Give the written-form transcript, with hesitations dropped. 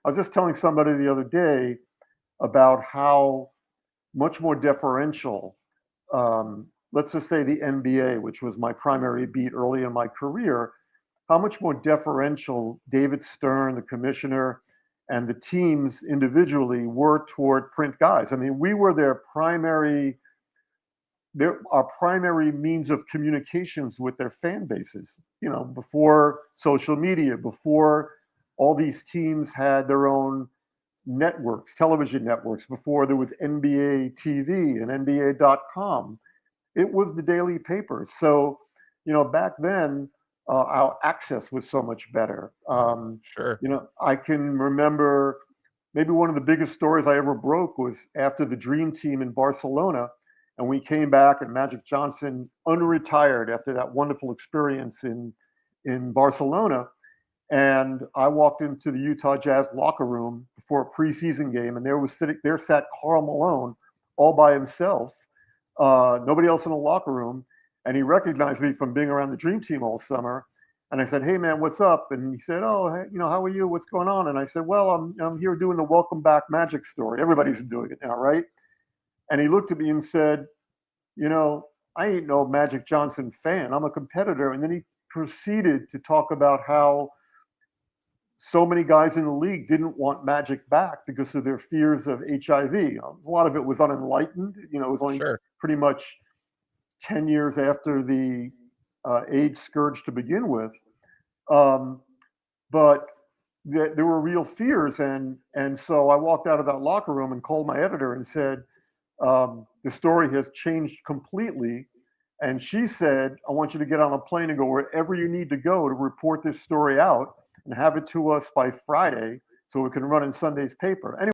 I was just telling somebody the other day about how much more deferential, let's just say the NBA, which was my primary beat early in my career, how much more deferential David Stern, the commissioner, and the teams individually were toward print guys. I mean, we were our primary means of communications with their fan bases. You know, before social media, before all these teams had their own networks, television networks, before there was NBA TV and NBA.com. It was the daily paper. So, you know, back then, our access was so much better. Sure. You know, I can remember maybe one of the biggest stories I ever broke was after the Dream Team in Barcelona, and we came back, and Magic Johnson unretired after that wonderful experience in Barcelona. And I walked into the Utah Jazz locker room before a preseason game, and there sat Karl Malone all by himself, nobody else in the locker room, and he recognized me from being around the Dream Team all summer. And I said, "Hey man, what's up?" And he said, "Oh, hey, you know, how are you? What's going on?" And I said, "Well, I'm here doing the Welcome Back Magic story. Everybody's doing it now, right?" And he looked at me and said, "You know, I ain't no Magic Johnson fan. I'm a competitor." And then he proceeded to talk about how so many guys in the league didn't want Magic back because of their fears of HIV. A lot of it was unenlightened. You know, it was only Sure. pretty much 10 years after the AIDS scourge to begin with. Um, but there were real fears. And so I walked out of that locker room and called my editor and said, the story has changed completely. And she said, "I want you to get on a plane and go wherever you need to go to report this story out and have it to us by Friday so it can run in Sunday's paper." Anyway,